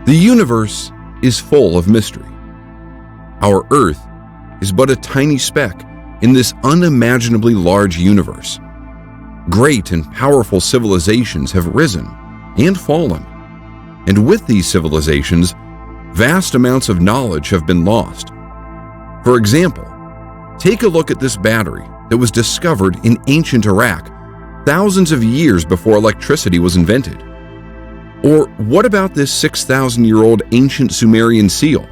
The universe is full of mystery. Our Earth is but a tiny speck in this unimaginably large universe. Great and powerful civilizations have risen and fallen, and with these civilizations, vast amounts of knowledge have been lost. For example, take a look at this battery that was discovered in ancient Iraq thousands of years before electricity was invented. Or what about this 6,000-year-old ancient Sumerian seal?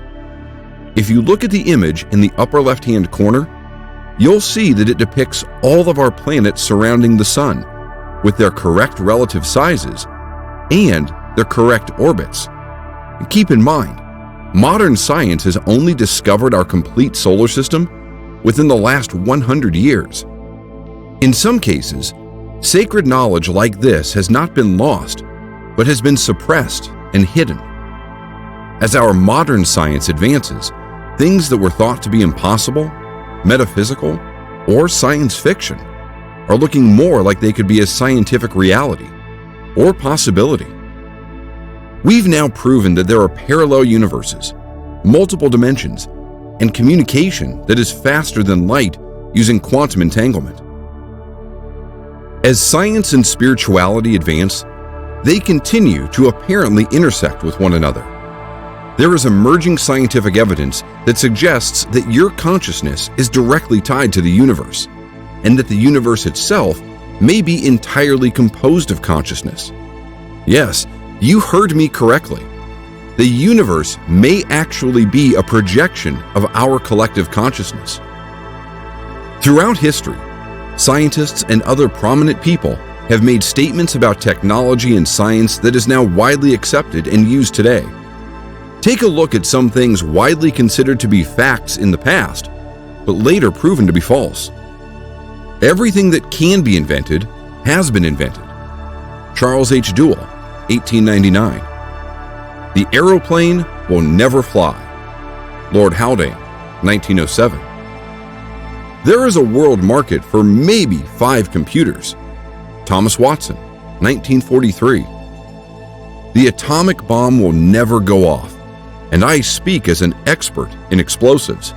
If you look at the image in the upper left-hand corner, you'll see that it depicts all of our planets surrounding the Sun, with their correct relative sizes and their correct orbits. And keep in mind, modern science has only discovered our complete solar system within the last 100 years. In some cases, sacred knowledge like this has not been lost, but has been suppressed and hidden. As our modern science advances, things that were thought to be impossible, metaphysical, or science fiction are looking more like they could be a scientific reality or possibility. We've now proven that there are parallel universes, multiple dimensions, and communication that is faster than light using quantum entanglement. As science and spirituality advance, they continue to apparently intersect with one another. There is emerging scientific evidence that suggests that your consciousness is directly tied to the universe, and that the universe itself may be entirely composed of consciousness. Yes, you heard me correctly. The universe may actually be a projection of our collective consciousness. Throughout history, scientists and other prominent people have made statements about technology and science that is now widely accepted and used today. Take a look at some things widely considered to be facts in the past, but later proven to be false. Everything that can be invented has been invented. Charles H. Duell, 1899. The aeroplane will never fly. Lord Haldane, 1907. There is a world market for maybe 5 computers. Thomas Watson, 1943. The atomic bomb will never go off, and I speak as an expert in explosives.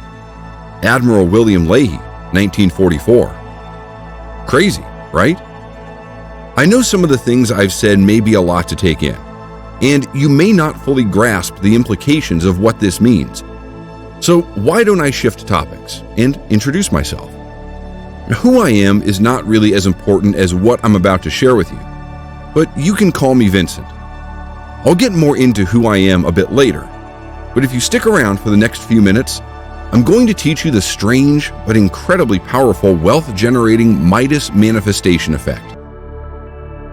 Admiral William Leahy, 1944. Crazy, right? I know some of the things I've said may be a lot to take in, and you may not fully grasp the implications of what this means. So why don't I shift topics and introduce myself? Who I am is not really as important as what I'm about to share with you, but you can call me Vincent. I'll get more into who I am a bit later, but if you stick around for the next few minutes, I'm going to teach you the strange but incredibly powerful wealth-generating Midas manifestation effect.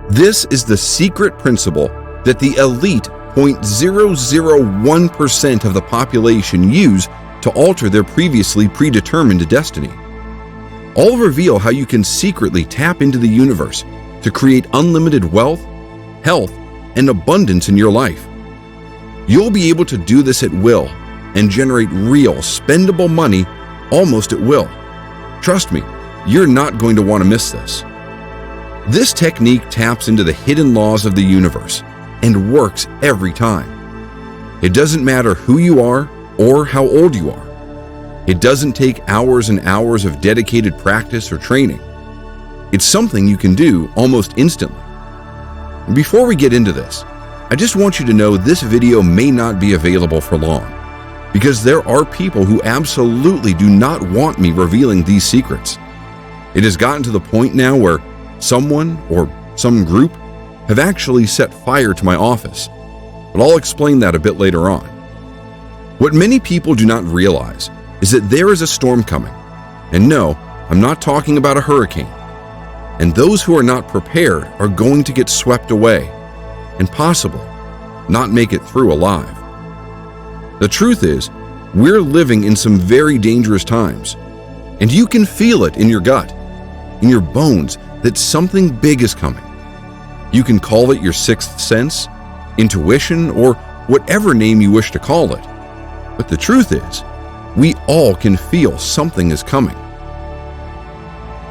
This is the secret principle that the elite 0.001% of the population use to alter their previously predetermined destiny. I'll reveal how you can secretly tap into the universe to create unlimited wealth, health, and abundance in your life. You'll be able to do this at will and generate real, spendable money almost at will. Trust me, you're not going to want to miss this. This technique taps into the hidden laws of the universe and works every time. It doesn't matter who you are or how old you are. It doesn't take hours and hours of dedicated practice or training. It's something you can do almost instantly. Before we get into this, I just want you to know this video may not be available for long, because there are people who absolutely do not want me revealing these secrets. It has gotten to the point now where someone or some group have actually set fire to my office, but I'll explain that a bit later on. What many people do not realize is that there is a storm coming, and no, I'm not talking about a hurricane, and those who are not prepared are going to get swept away and possibly not make it through alive. The truth is, we're living in some very dangerous times, and you can feel it in your gut, in your bones, that something big is coming. You can call it your sixth sense, intuition, or whatever name you wish to call it. But the truth is, we all can feel something is coming.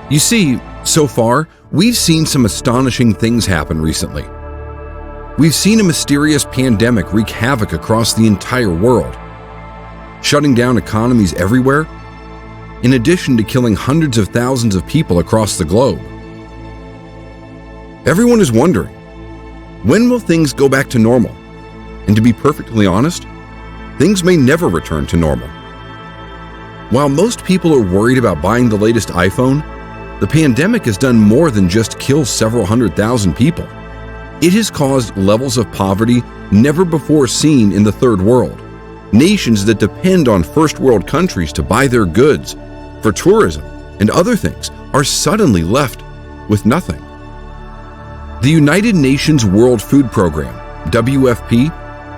You see, so far, we've seen some astonishing things happen recently. We've seen a mysterious pandemic wreak havoc across the entire world, shutting down economies everywhere, in addition to killing hundreds of thousands of people across the globe. Everyone is wondering, when will things go back to normal? And to be perfectly honest, things may never return to normal. While most people are worried about buying the latest iPhone, the pandemic has done more than just kill several 100,000 people. It has caused levels of poverty never before seen in the third world. Nations that depend on first world countries to buy their goods, for tourism and other things, are suddenly left with nothing. The United Nations World Food Program, WFP,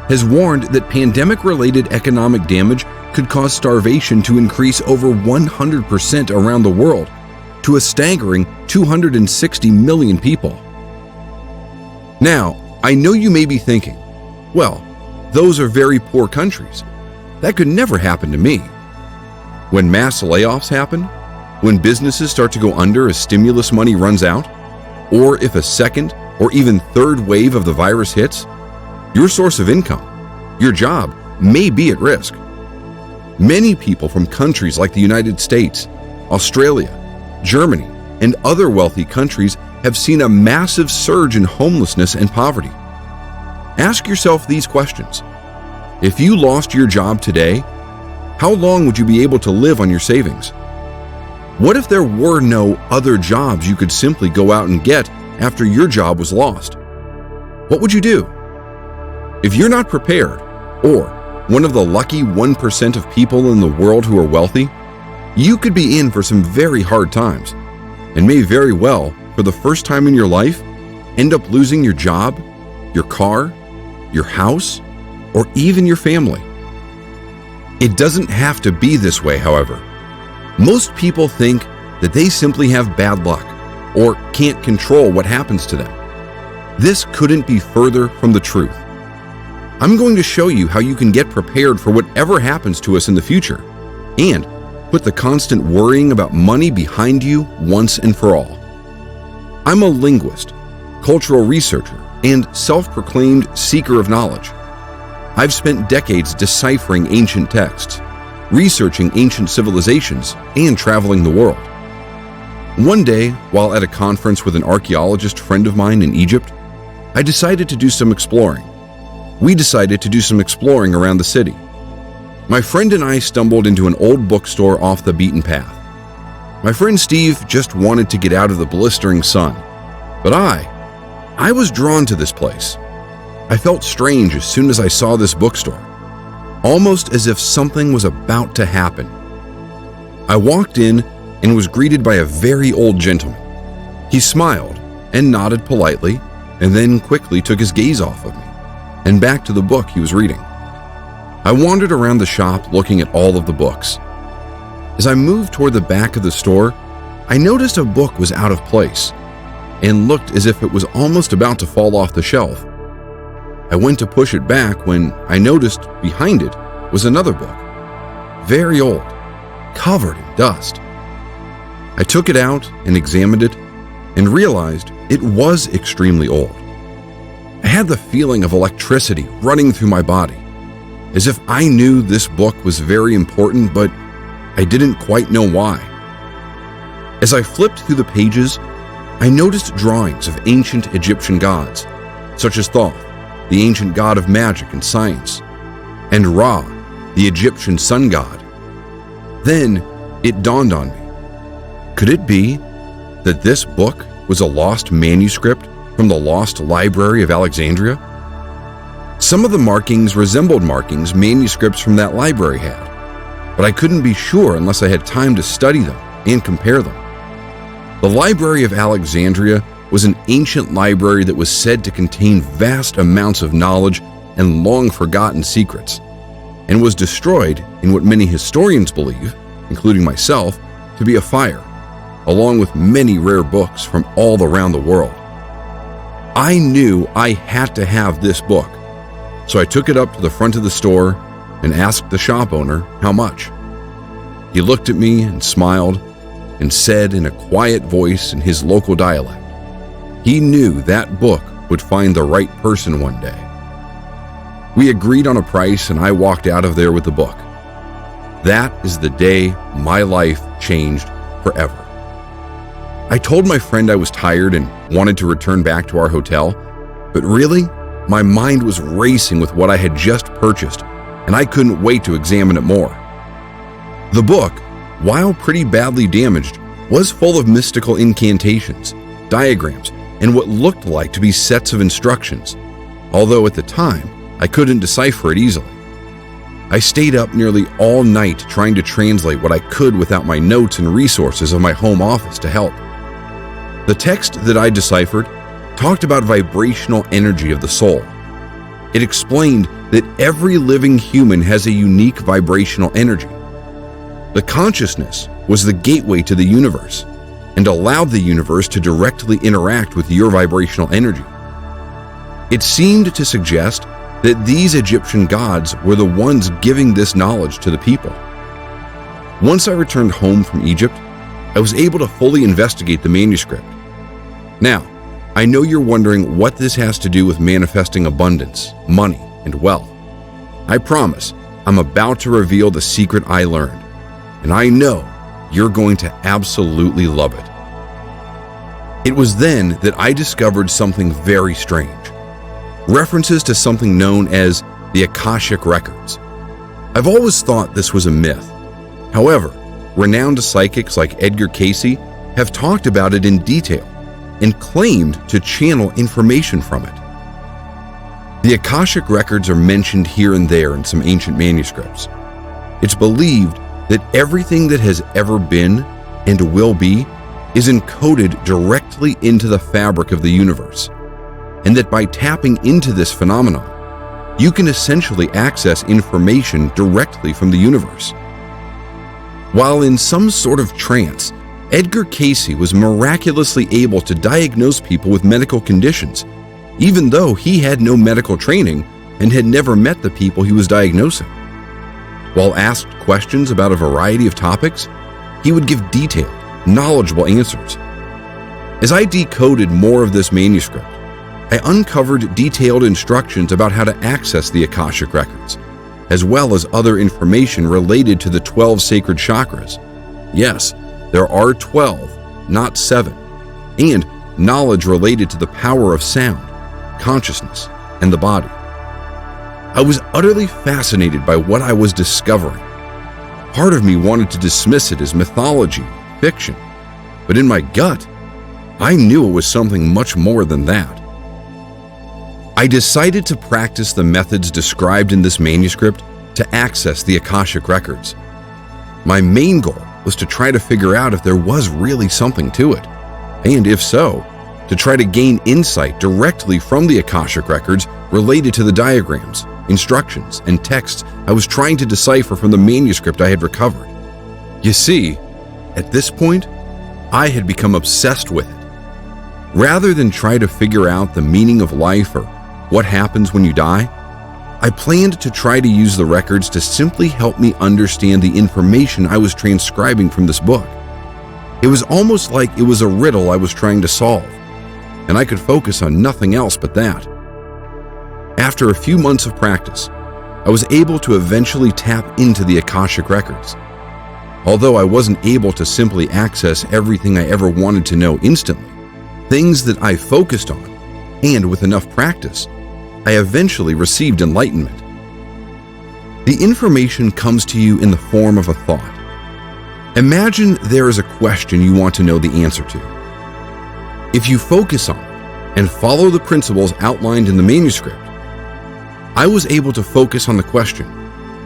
has warned that pandemic-related economic damage could cause starvation to increase over 100% around the world to a staggering 260 million people. Now, I know you may be thinking, well, those are very poor countries. That could never happen to me. When mass layoffs happen, when businesses start to go under as stimulus money runs out, or if a second or even third wave of the virus hits, your source of income, your job, may be at risk. Many people from countries like the United States, Australia, Germany, and other wealthy countries have seen a massive surge in homelessness and poverty. Ask yourself these questions. If you lost your job today, how long would you be able to live on your savings? What if there were no other jobs you could simply go out and get after your job was lost? What would you do? If you're not prepared, or one of the lucky 1% of people in the world who are wealthy, you could be in for some very hard times, and may very well, for the first time in your life, end up losing your job, your car, your house, or even your family. It doesn't have to be this way, however. Most people think that they simply have bad luck or can't control what happens to them. This couldn't be further from the truth. I'm going to show you how you can get prepared for whatever happens to us in the future and put the constant worrying about money behind you once and for all. I'm a linguist, cultural researcher, and self-proclaimed seeker of knowledge. I've spent decades deciphering ancient texts, researching ancient civilizations, and traveling the world. One day, while at a conference with an archaeologist friend of mine in Egypt, I decided to do some exploring. We decided to do some exploring around the city. My friend and I stumbled into an old bookstore off the beaten path. My friend Steve just wanted to get out of the blistering sun, but I was drawn to this place. I felt strange as soon as I saw this bookstore, almost as if something was about to happen. I walked in and was greeted by a very old gentleman. He smiled and nodded politely, and then quickly took his gaze off of me and back to the book he was reading. I wandered around the shop looking at all of the books. As I moved toward the back of the store, I noticed a book was out of place and looked as if it was almost about to fall off the shelf. I went to push it back when I noticed behind it was another book, very old, covered in dust. I took it out and examined it and realized it was extremely old. I had the feeling of electricity running through my body, as if I knew this book was very important, but I didn't quite know why. As I flipped through the pages, I noticed drawings of ancient Egyptian gods, such as Thoth, the ancient god of magic and science, and Ra, the Egyptian sun god. Then it dawned on me. Could it be that this book was a lost manuscript from the lost library of Alexandria? Some of the markings resembled markings manuscripts from that library had, but I couldn't be sure unless I had time to study them and compare them. The Library of Alexandria was an ancient library that was said to contain vast amounts of knowledge and long-forgotten secrets, and was destroyed in what many historians believe, including myself, to be a fire, along with many rare books from all around the world. I knew I had to have this book, so I took it up to the front of the store and asked the shop owner how much. He looked at me and smiled and said in a quiet voice in his local dialect, he knew that book would find the right person one day. We agreed on a price and I walked out of there with the book. That is the day my life changed forever. I told my friend I was tired and wanted to return back to our hotel, but really, my mind was racing with what I had just purchased, and I couldn't wait to examine it more. The book, while pretty badly damaged, was full of mystical incantations, diagrams, and what looked like to be sets of instructions, although at the time, I couldn't decipher it easily. I stayed up nearly all night trying to translate what I could without my notes and resources of my home office to help. The text that I deciphered talked about vibrational energy of the soul. It explained that every living human has a unique vibrational energy. The consciousness was the gateway to the universe and allowed the universe to directly interact with your vibrational energy. It seemed to suggest that these Egyptian gods were the ones giving this knowledge to the people. Once I returned home from Egypt, I was able to fully investigate the manuscript. Now, I know you're wondering what this has to do with manifesting abundance, money, and wealth. I promise, I'm about to reveal the secret I learned, and I know you're going to absolutely love it. It was then that I discovered something very strange. References to something known as the Akashic Records. I've always thought this was a myth. However, renowned psychics like Edgar Cayce have talked about it in detail and claimed to channel information from it. The Akashic Records are mentioned here and there in some ancient manuscripts. It's believed that everything that has ever been and will be is encoded directly into the fabric of the universe, and that by tapping into this phenomenon, you can essentially access information directly from the universe. While in some sort of trance, Edgar Cayce was miraculously able to diagnose people with medical conditions, even though he had no medical training and had never met the people he was diagnosing. While asked questions about a variety of topics, he would give detailed, knowledgeable answers. As I decoded more of this manuscript, I uncovered detailed instructions about how to access the Akashic Records, as well as other information related to the 12 sacred chakras. Yes, there are 12, not 7, and knowledge related to the power of sound, consciousness, and the body. I was utterly fascinated by what I was discovering. Part of me wanted to dismiss it as mythology, fiction, but in my gut, I knew it was something much more than that. I decided to practice the methods described in this manuscript to access the Akashic Records. My main goal was to try to figure out if there was really something to it, and if so, to try to gain insight directly from the Akashic Records related to the diagrams, instructions, and texts I was trying to decipher from the manuscript I had recovered. You see, at this point, I had become obsessed with it. Rather than try to figure out the meaning of life or what happens when you die, I planned to try to use the records to simply help me understand the information I was transcribing from this book. It was almost like it was a riddle I was trying to solve, and I could focus on nothing else but that. After a few months of practice, I was able to eventually tap into the Akashic Records. Although I wasn't able to simply access everything I ever wanted to know instantly, things that I focused on, and with enough practice, I eventually received enlightenment. The information comes to you in the form of a thought. Imagine there is a question you want to know the answer to. If you focus on it and follow the principles outlined in the manuscript, I was able to focus on the question,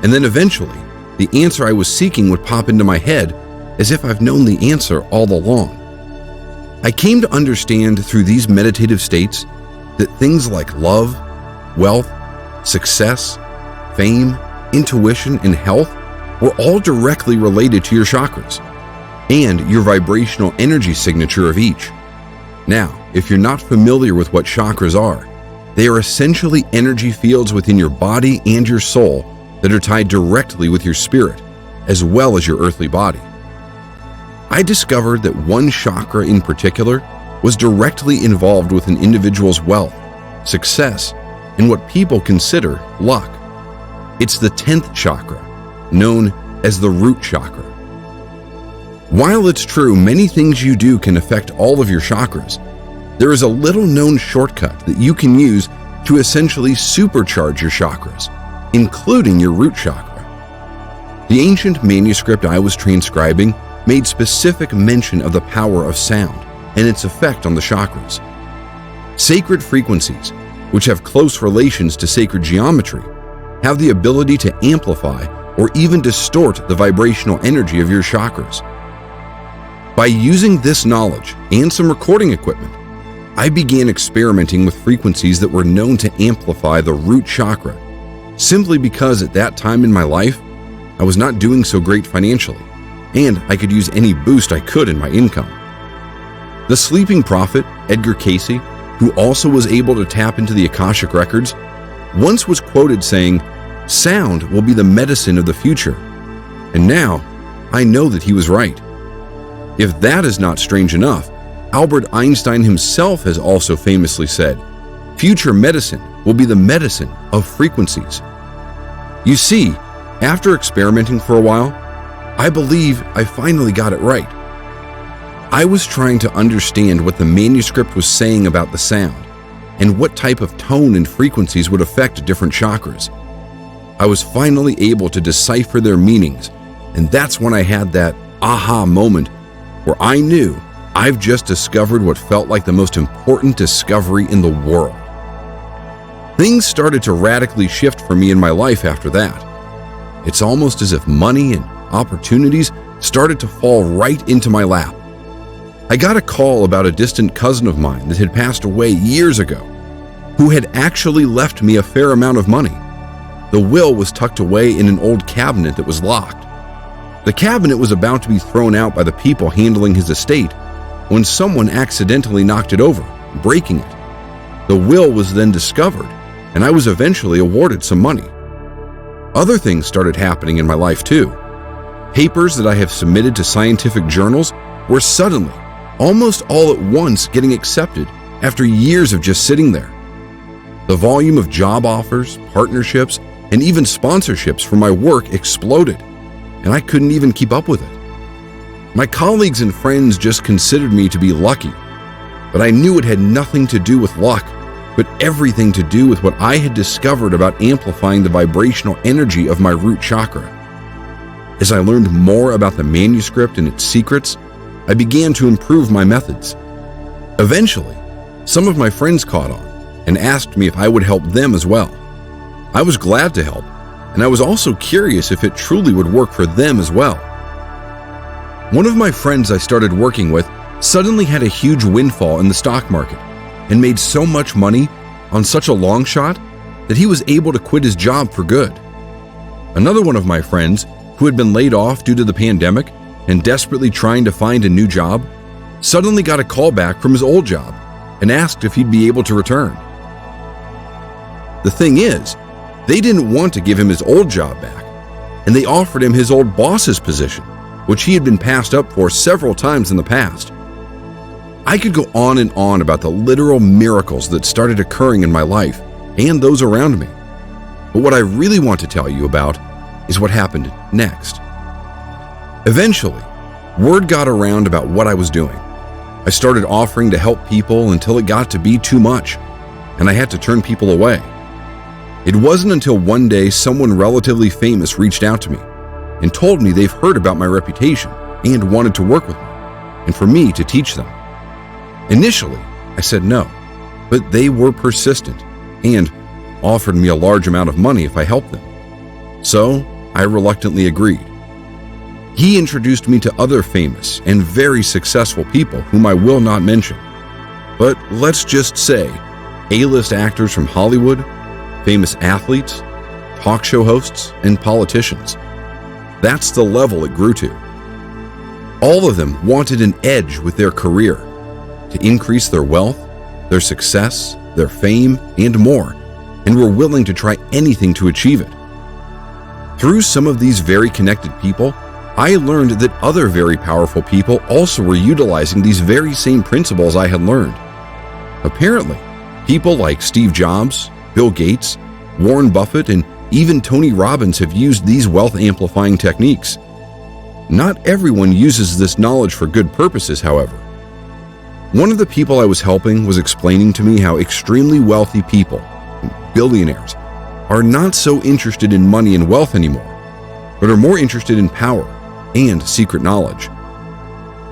and then eventually, the answer I was seeking would pop into my head as if I've known the answer all along. I came to understand through these meditative states that things like love, wealth, success, fame, intuition, and health were all directly related to your chakras and your vibrational energy signature of each. Now, if you're not familiar with what chakras are, they are essentially energy fields within your body and your soul that are tied directly with your spirit, as well as your earthly body. I discovered that one chakra in particular was directly involved with an individual's wealth, success, and what people consider luck. It's the 10th chakra, known as the root chakra. While it's true many things you do can affect all of your chakras, there is a little-known shortcut that you can use to essentially supercharge your chakras, including your root chakra. The ancient manuscript I was transcribing made specific mention of the power of sound and its effect on the chakras. Sacred frequencies, which have close relations to sacred geometry, have the ability to amplify or even distort the vibrational energy of your chakras. By using this knowledge and some recording equipment, I began experimenting with frequencies that were known to amplify the root chakra, simply because at that time in my life, I was not doing so great financially, and I could use any boost I could in my income. The sleeping prophet, Edgar Cayce, who also was able to tap into the Akashic records, once was quoted saying, "Sound will be the medicine of the future." And now, I know that he was right. If that is not strange enough, Albert Einstein himself has also famously said, "Future medicine will be the medicine of frequencies." You see, after experimenting for a while, I believe I finally got it right. I was trying to understand what the manuscript was saying about the sound and what type of tone and frequencies would affect different chakras. I was finally able to decipher their meanings, and that's when I had that aha moment where I knew I've just discovered what felt like the most important discovery in the world. Things started to radically shift for me in my life after that. It's almost as if money and opportunities started to fall right into my lap. I got a call about a distant cousin of mine that had passed away years ago, who had actually left me a fair amount of money. The will was tucked away in an old cabinet that was locked. The cabinet was about to be thrown out by the people handling his estate when someone accidentally knocked it over, breaking it. The will was then discovered, and I was eventually awarded some money. Other things started happening in my life too. Papers that I have submitted to scientific journals were suddenly, almost all at once, getting accepted after years of just sitting there. The volume of job offers, partnerships, and even sponsorships for my work exploded, and I couldn't even keep up with it. My colleagues and friends just considered me to be lucky, but I knew it had nothing to do with luck, but everything to do with what I had discovered about amplifying the vibrational energy of my root chakra. As I learned more about the manuscript and its secrets, I began to improve my methods. Eventually, some of my friends caught on and asked me if I would help them as well. I was glad to help, and I was also curious if it truly would work for them as well. One of my friends I started working with suddenly had a huge windfall in the stock market and made so much money on such a long shot that he was able to quit his job for good. Another one of my friends, who had been laid off due to the pandemic and desperately trying to find a new job, suddenly got a call back from his old job and asked if he'd be able to return. The thing is, they didn't want to give him his old job back, and they offered him his old boss's position, which he had been passed up for several times in the past. I could go on and on about the literal miracles that started occurring in my life and those around me. But what I really want to tell you about is what happened next. Eventually, word got around about what I was doing. I started offering to help people until it got to be too much, and I had to turn people away. It wasn't until one day someone relatively famous reached out to me and told me they've heard about my reputation and wanted to work with me, and for me to teach them. Initially, I said no, but they were persistent and offered me a large amount of money if I helped them. So I reluctantly agreed. He introduced me to other famous and very successful people whom I will not mention. But let's just say A-list actors from Hollywood, famous athletes, talk show hosts, and politicians. That's the level it grew to. All of them wanted an edge with their career, to increase their wealth, their success, their fame, and more, and were willing to try anything to achieve it. Through some of these very connected people, I learned that other very powerful people also were utilizing these very same principles I had learned. Apparently, People like Steve Jobs, Bill Gates, Warren Buffett, and even Tony Robbins have used these wealth-amplifying techniques. Not everyone uses this knowledge for good purposes, however. One of the people I was helping was explaining to me how extremely wealthy people, billionaires, are not so interested in money and wealth anymore, but are more interested in power and secret knowledge.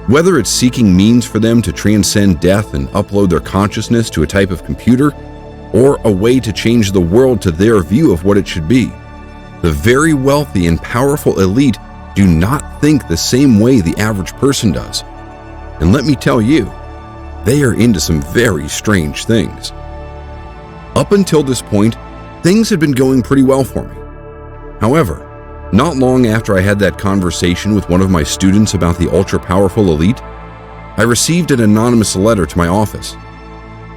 Whether it's seeking means for them to transcend death and upload their consciousness to a type of computer, or a way to change the world to their view of what it should be, the very wealthy and powerful elite do not think the same way the average person does. And let me tell you, they are into some very strange things. Up until this point, things had been going pretty well for me. However, not long after I had that conversation with one of my students about the ultra-powerful elite, I received an anonymous letter to my office.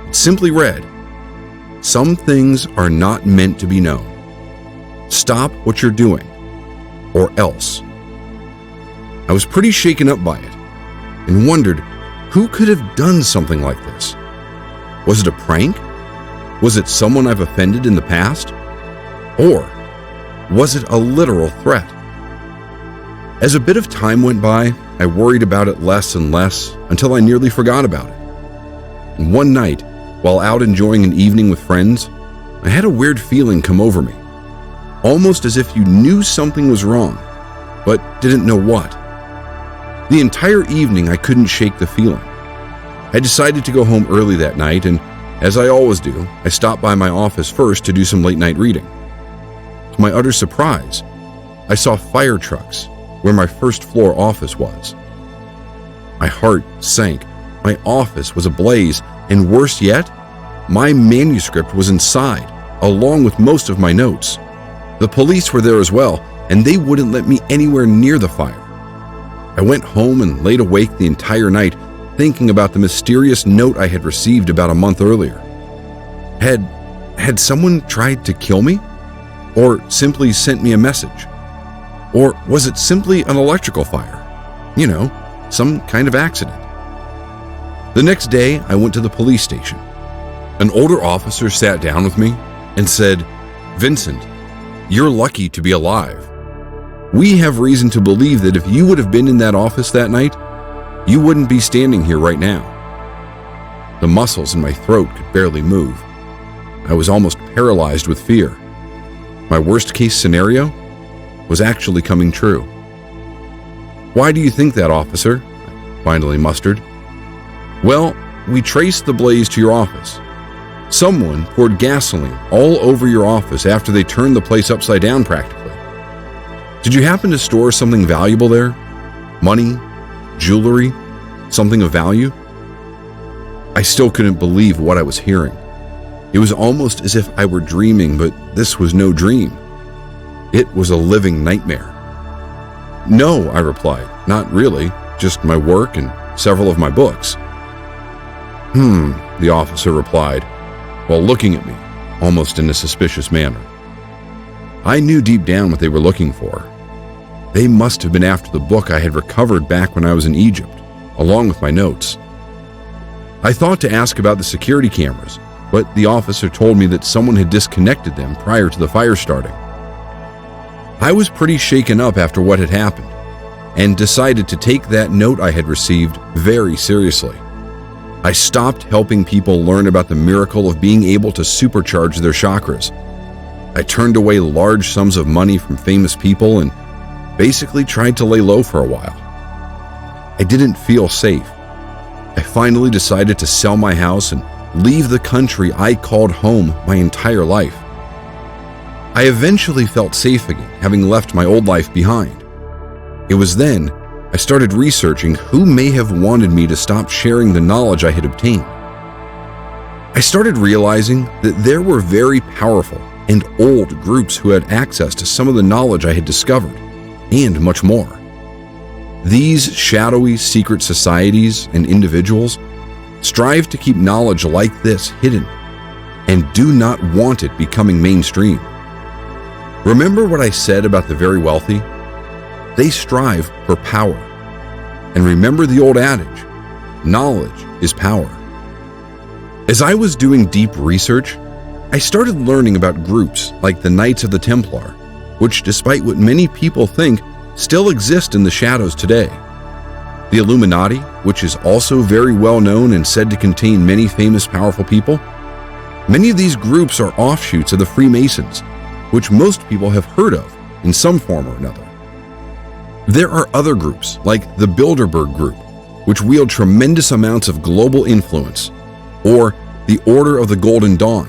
It simply read, "Some things are not meant to be known. Stop what you're doing, or else." I was pretty shaken up by it and wondered who could have done something like this. Was it a prank? Was it someone I've offended in the past? Or was it a literal threat? As a bit of time went by, I worried about it less and less until I nearly forgot about it. And one night, while out enjoying an evening with friends, I had a weird feeling come over me, almost as if you knew something was wrong, but didn't know what. The entire evening I couldn't shake the feeling. I decided to go home early that night, and as I always do, I stopped by my office first to do some late-night reading. To my utter surprise, I saw fire trucks where my first-floor office was. My heart sank. My office was ablaze, and worse yet, my manuscript was inside, along with most of my notes. The police were there as well, and they wouldn't let me anywhere near the fire. I went home and laid awake the entire night, thinking about the mysterious note I had received about a month earlier. Had someone tried to kill me? Or simply sent me a message? Or was it simply an electrical fire? You know, some kind of accident. The next day, I went to the police station. An older officer sat down with me and said, "Vincent, you're lucky to be alive. We have reason to believe that if you would have been in that office that night, you wouldn't be standing here right now." The muscles in my throat could barely move. I was almost paralyzed with fear. My worst-case scenario was actually coming true. "Why do you think that, officer?" I finally mustered. "Well, we traced the blaze to your office. Someone poured gasoline all over your office after they turned the place upside down practically. Did you happen to store something valuable there? Money? Jewelry? Something of value?" I still couldn't believe what I was hearing. It was almost as if I were dreaming, but this was no dream. It was a living nightmare. "No," I replied, "not really, just my work and several of my books." The officer replied, while looking at me, almost in a suspicious manner. I knew deep down what they were looking for. They must have been after the book I had recovered back when I was in Egypt, along with my notes. I thought to ask about the security cameras, but the officer told me that someone had disconnected them prior to the fire starting. I was pretty shaken up after what had happened, and decided to take that note I had received very seriously. I stopped helping people learn about the miracle of being able to supercharge their chakras. I turned away large sums of money from famous people and basically tried to lay low for a while. I didn't feel safe. I finally decided to sell my house and leave the country I called home my entire life. I eventually felt safe again, having left my old life behind. It was then I started researching who may have wanted me to stop sharing the knowledge I had obtained. I started realizing that there were very powerful and old groups who had access to some of the knowledge I had discovered, and much more. These shadowy secret societies and individuals strive to keep knowledge like this hidden and do not want it becoming mainstream. Remember what I said about the very wealthy? They strive for power. And remember the old adage, knowledge is power. As I was doing deep research, I started learning about groups like the Knights of the Templar, which, despite what many people think, still exist in the shadows today. The Illuminati, which is also very well known and said to contain many famous, powerful people. Many of these groups are offshoots of the Freemasons, which most people have heard of in some form or another. There are other groups like the Bilderberg Group, which wield tremendous amounts of global influence, or the Order of the Golden Dawn,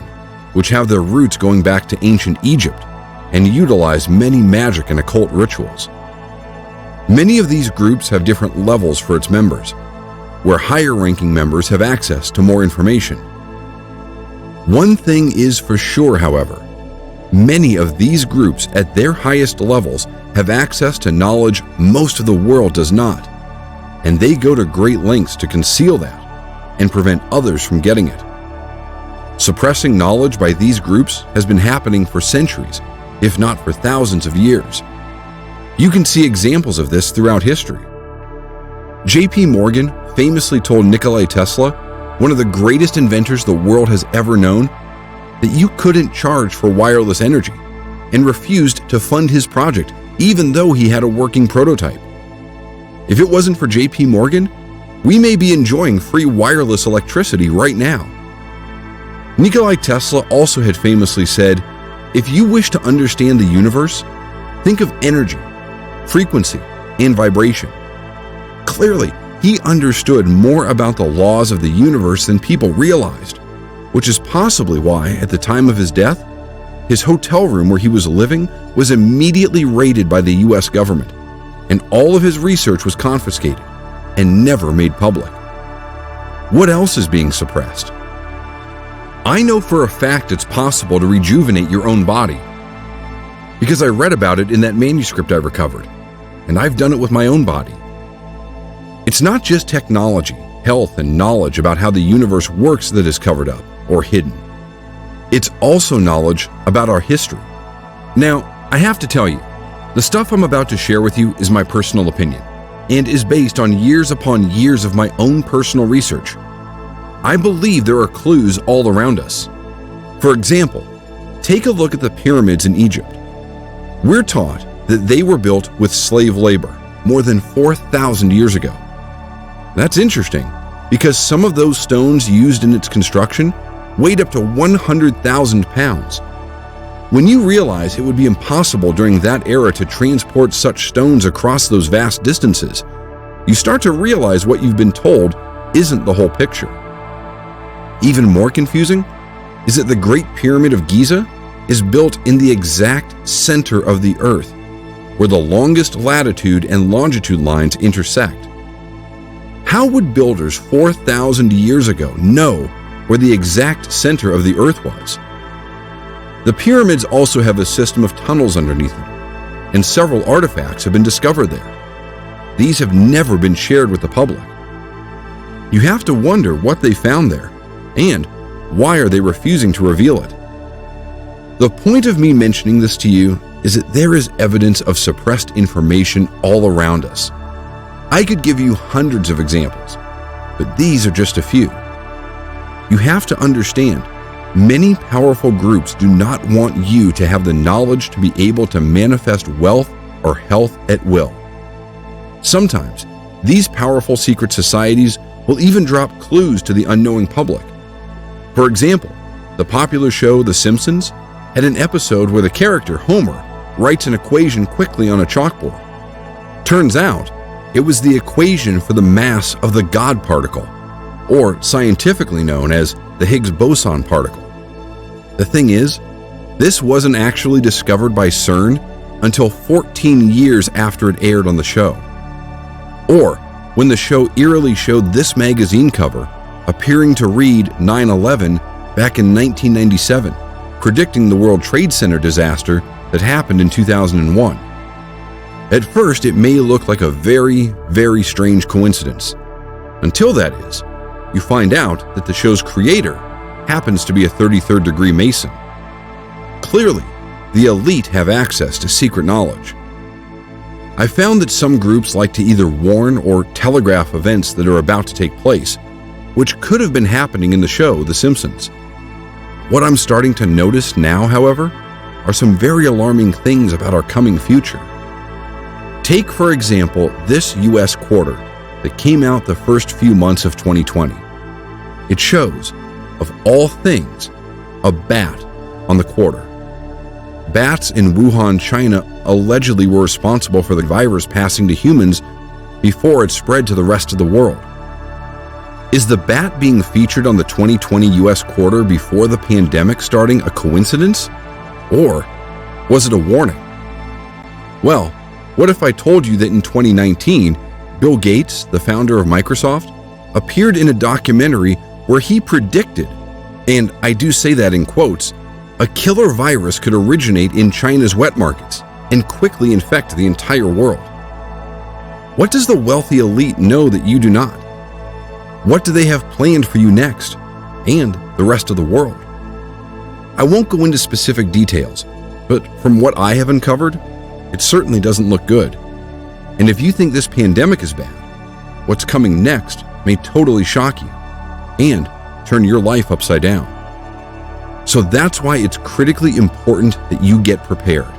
which have their roots going back to ancient Egypt and utilize many magic and occult rituals. Many of these groups have different levels for its members, where higher-ranking members have access to more information. One thing is for sure, however, many of these groups at their highest levels have access to knowledge most of the world does not, and they go to great lengths to conceal that and prevent others from getting it. Suppressing knowledge by these groups has been happening for centuries, if not for thousands of years. You can see examples of this throughout history. J.P. Morgan famously told Nikola Tesla, one of the greatest inventors the world has ever known, that you couldn't charge for wireless energy, and refused to fund his project even though he had a working prototype. If it wasn't for J.P. Morgan, we may be enjoying free wireless electricity right now. Nikola Tesla also had famously said, if you wish to understand the universe, think of energy, frequency, and vibration. Clearly, he understood more about the laws of the universe than people realized, which is possibly why, at the time of his death, his hotel room where he was living was immediately raided by the US government, and all of his research was confiscated and never made public. What else is being suppressed? I know for a fact it's possible to rejuvenate your own body, because I read about it in that manuscript I recovered, and I've done it with my own body. It's not just technology, health, and knowledge about how the universe works that is covered up or hidden. It's also knowledge about our history. Now, I have to tell you, the stuff I'm about to share with you is my personal opinion and is based on years upon years of my own personal research. I believe there are clues all around us. For example, take a look at the pyramids in Egypt. We're taught that they were built with slave labor more than 4,000 years ago. That's interesting because some of those stones used in its construction weighed up to 100,000 pounds. When you realize it would be impossible during that era to transport such stones across those vast distances, you start to realize what you've been told isn't the whole picture. Even more confusing is that the Great Pyramid of Giza is built in the exact center of the Earth, where the longest latitude and longitude lines intersect. How would builders 4,000 years ago know where the exact center of the Earth was? The pyramids also have a system of tunnels underneath them, and several artifacts have been discovered there. These have never been shared with the public. You have to wonder what they found there, and why are they refusing to reveal it? The point of me mentioning this to you is that there is evidence of suppressed information all around us. I could give you hundreds of examples, but these are just a few. You have to understand, many powerful groups do not want you to have the knowledge to be able to manifest wealth or health at will. Sometimes, these powerful secret societies will even drop clues to the unknowing public. For example, the popular show The Simpsons had an episode where the character Homer writes an equation quickly on a chalkboard. Turns out, it was the equation for the mass of the God particle, or scientifically known as the Higgs boson particle. The thing is, this wasn't actually discovered by CERN until 14 years after it aired on the show. Or when the show eerily showed this magazine cover appearing to read 9/11 back in 1997, predicting the World Trade Center disaster that happened in 2001. At first, it may look like a very, very strange coincidence. Until that is, you find out that the show's creator happens to be a 33rd degree Mason. Clearly, the elite have access to secret knowledge. I found that some groups like to either warn or telegraph events that are about to take place, which could have been happening in the show The Simpsons. What I'm starting to notice now, however, are some very alarming things about our coming future. Take, for example, this US quarter that came out the first few months of 2020. It shows, of all things, a bat on the quarter. Bats in Wuhan, China allegedly were responsible for the virus passing to humans before it spread to the rest of the world. Is the bat being featured on the 2020 US quarter before the pandemic starting a coincidence? Or was it a warning? Well, what if I told you that in 2019, Bill Gates, the founder of Microsoft, appeared in a documentary where he predicted, and I do say that in quotes, a killer virus could originate in China's wet markets and quickly infect the entire world. What does the wealthy elite know that you do not? What do they have planned for you next, and the rest of the world? I won't go into specific details, but from what I have uncovered, it certainly doesn't look good. And if you think this pandemic is bad, what's coming next may totally shock you and turn your life upside down. So that's why it's critically important that you get prepared.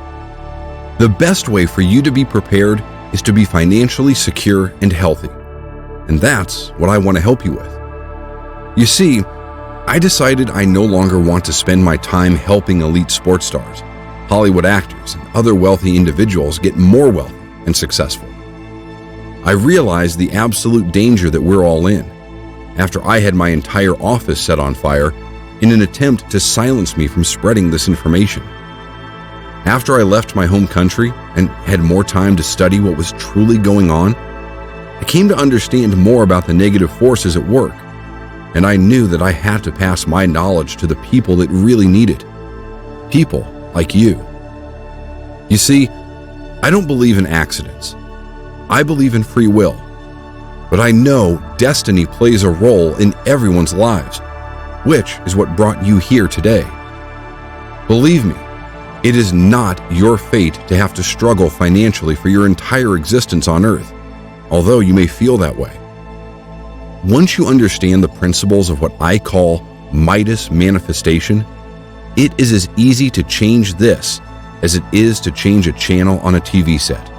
The best way for you to be prepared is to be financially secure and healthy. And that's what I want to help you with. You see, I decided I no longer want to spend my time helping elite sports stars, Hollywood actors, and other wealthy individuals get more wealthy and successful. I realized the absolute danger that we're all in after I had my entire office set on fire in an attempt to silence me from spreading this information. After I left my home country and had more time to study what was truly going on, I came to understand more about the negative forces at work, and I knew that I had to pass my knowledge to the people that really need it. People like you. You see, I don't believe in accidents. I believe in free will. But I know destiny plays a role in everyone's lives, which is what brought you here today. Believe me, it is not your fate to have to struggle financially for your entire existence on Earth, although you may feel that way. Once you understand the principles of what I call Midas manifestation, it is as easy to change this as it is to change a channel on a TV set.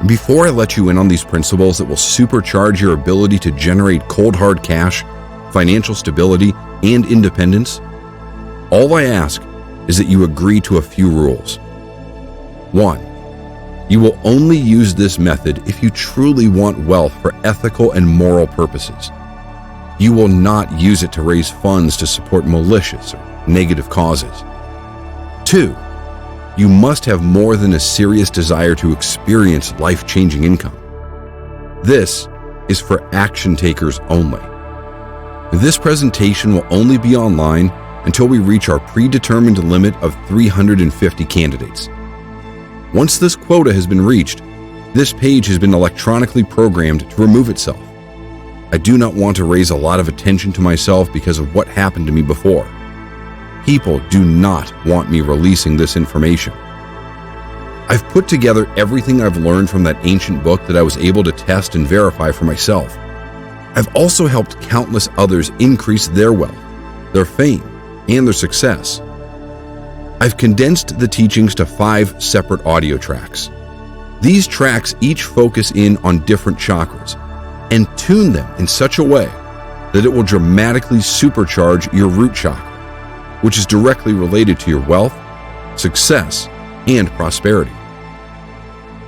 Before I let you in on these principles that will supercharge your ability to generate cold hard cash, financial stability, and independence, all I ask is that you agree to a few rules. 1. You will only use this method if you truly want wealth for ethical and moral purposes. You will not use it to raise funds to support malicious or negative causes. 2. You must have more than a serious desire to experience life-changing income. This is for action takers only. This presentation will only be online until we reach our predetermined limit of 350 candidates. Once this quota has been reached, this page has been electronically programmed to remove itself. I do not want to raise a lot of attention to myself because of what happened to me before. People do not want me releasing this information. I've put together everything I've learned from that ancient book that I was able to test and verify for myself. I've also helped countless others increase their wealth, their fame, and their success. I've condensed the teachings to 5 separate audio tracks. These tracks each focus in on different chakras and tune them in such a way that it will dramatically supercharge your root chakra, which is directly related to your wealth, success, and prosperity.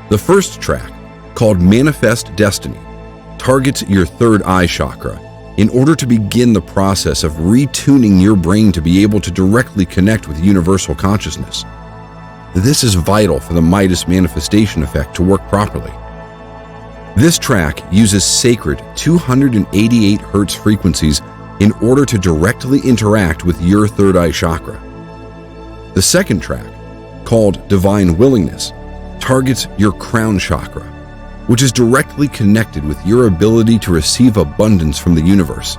The first track, called Manifest Destiny, targets your third eye chakra in order to begin the process of retuning your brain to be able to directly connect with universal consciousness. This is vital for the Midas manifestation effect to work properly. This track uses sacred 288 Hz frequencies in order to directly interact with your third eye chakra. The second track, called Divine Willingness, targets your crown chakra, which is directly connected with your ability to receive abundance from the universe.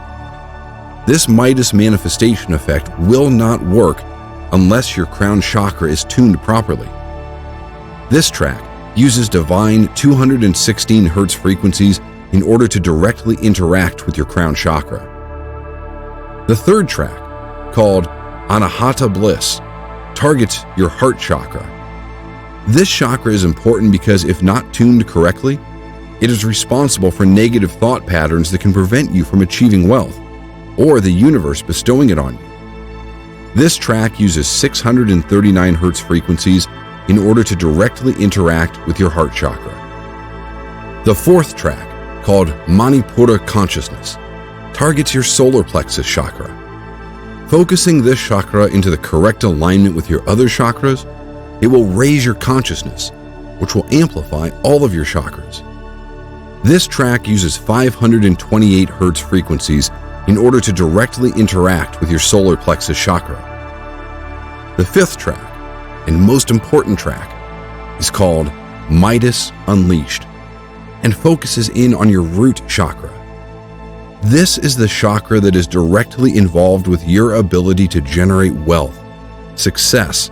This Midas manifestation effect will not work unless your crown chakra is tuned properly. This track uses divine 216 Hz frequencies in order to directly interact with your crown chakra. The third track, called Anahata Bliss, targets your heart chakra. This chakra is important because if not tuned correctly, it is responsible for negative thought patterns that can prevent you from achieving wealth, or the universe bestowing it on you. This track uses 639 Hz frequencies in order to directly interact with your heart chakra. The fourth track, called Manipura Consciousness, targets your solar plexus chakra. Focusing this chakra into the correct alignment with your other chakras, it will raise your consciousness, which will amplify all of your chakras. This track uses 528 Hz frequencies in order to directly interact with your solar plexus chakra. The fifth track, and most important track, is called Midas Unleashed, and focuses in on your root chakra. This is the chakra that is directly involved with your ability to generate wealth, success,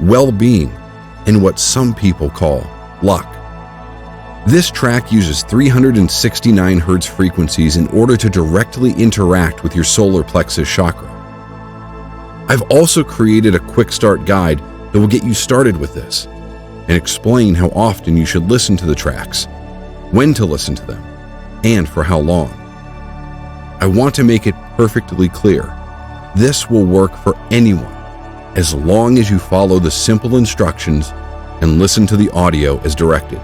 well-being, and what some people call luck. This track uses 369 Hz frequencies in order to directly interact with your solar plexus chakra. I've also created a quick start guide that will get you started with this and explain how often you should listen to the tracks, when to listen to them, and for how long. I want to make it perfectly clear. This will work for anyone as long as you follow the simple instructions and listen to the audio as directed.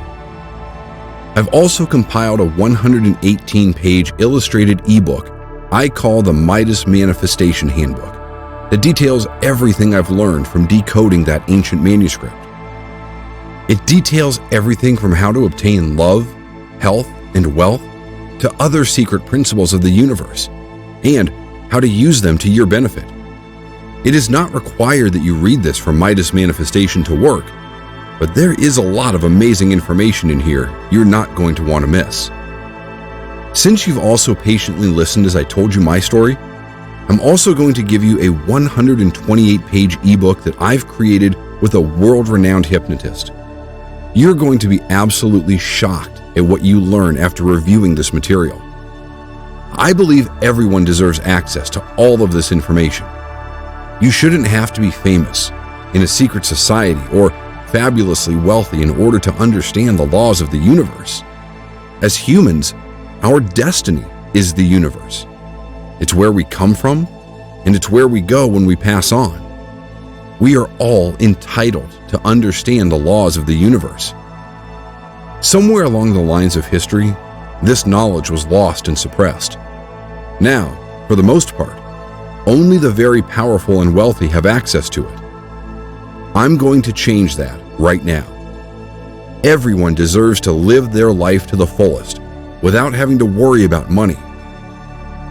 I've also compiled a 118-page illustrated ebook I call the Midas Manifestation Handbook that details everything I've learned from decoding that ancient manuscript. It details everything from how to obtain love, health, and wealth to other secret principles of the universe and how to use them to your benefit. It is not required that you read this for Midas Manifestation to work, but there is a lot of amazing information in here you're not going to want to miss. Since you've also patiently listened as I told you my story, I'm also going to give you a 128-page ebook that I've created with a world-renowned hypnotist. You're going to be absolutely shocked at what you learn after reviewing this material. I believe everyone deserves access to all of this information. You shouldn't have to be famous, in a secret society, or fabulously wealthy in order to understand the laws of the universe. As humans, our destiny is the universe. It's where we come from, and it's where we go when we pass on. We are all entitled to understand the laws of the universe. Somewhere along the lines of history, this knowledge was lost and suppressed. Now, for the most part, only the very powerful and wealthy have access to it. I'm going to change that right now. Everyone deserves to live their life to the fullest without having to worry about money.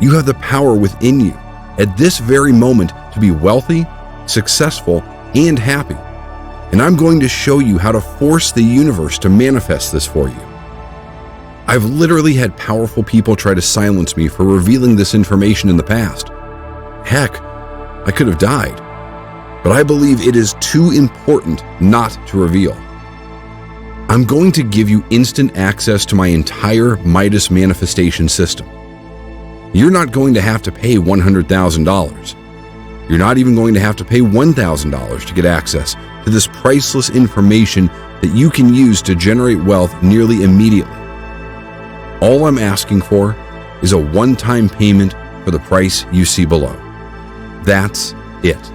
You have the power within you at this very moment to be wealthy, successful, and happy. And I'm going to show you how to force the universe to manifest this for you. I've literally had powerful people try to silence me for revealing this information in the past. Heck, I could have died. But I believe it is too important not to reveal. I'm going to give you instant access to my entire Midas manifestation system. You're not going to have to pay $100,000. You're not even going to have to pay $1,000 to get access to this priceless information that you can use to generate wealth nearly immediately. All I'm asking for is a one-time payment for the price you see below. That's it.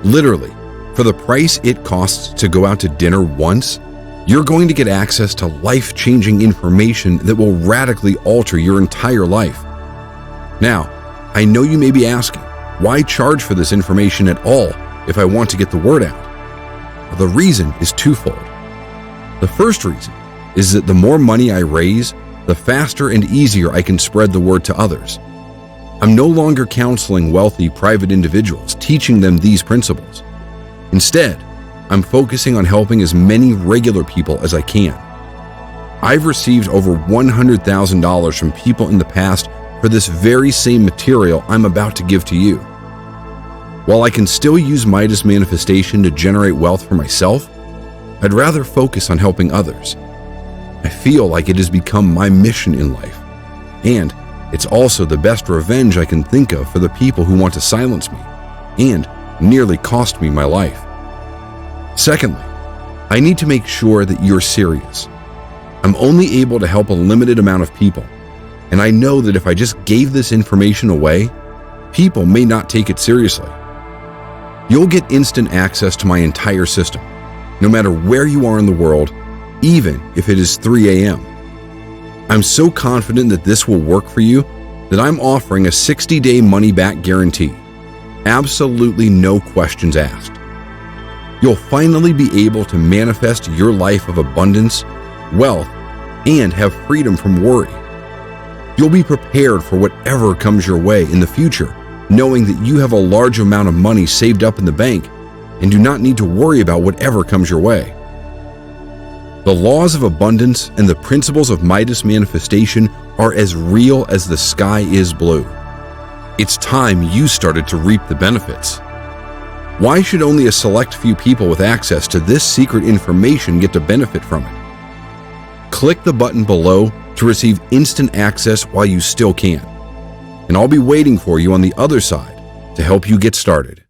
Literally, for the price it costs to go out to dinner once, you're going to get access to life-changing information that will radically alter your entire life. Now, I know you may be asking, why charge for this information at all if I want to get the word out? Well, the reason is twofold. The first reason is that the more money I raise, the faster and easier I can spread the word to others. I'm no longer counseling wealthy private individuals, teaching them these principles. Instead, I'm focusing on helping as many regular people as I can. I've received over $100,000 from people in the past for this very same material I'm about to give to you. While I can still use Midas manifestation to generate wealth for myself, I'd rather focus on helping others. I feel like it has become my mission in life, and it's also the best revenge I can think of for the people who want to silence me and nearly cost me my life. Secondly, I need to make sure that you're serious. I'm only able to help a limited amount of people, and I know that if I just gave this information away, people may not take it seriously. You'll get instant access to my entire system, no matter where you are in the world, even if it is 3 a.m. I'm so confident that this will work for you that I'm offering a 60-day money-back guarantee. Absolutely no questions asked. You'll finally be able to manifest your life of abundance, wealth, and have freedom from worry. You'll be prepared for whatever comes your way in the future, knowing that you have a large amount of money saved up in the bank and do not need to worry about whatever comes your way. The laws of abundance and the principles of Midas manifestation are as real as the sky is blue. It's time you started to reap the benefits. Why should only a select few people with access to this secret information get to benefit from it? Click the button below to receive instant access while you still can, and I'll be waiting for you on the other side to help you get started.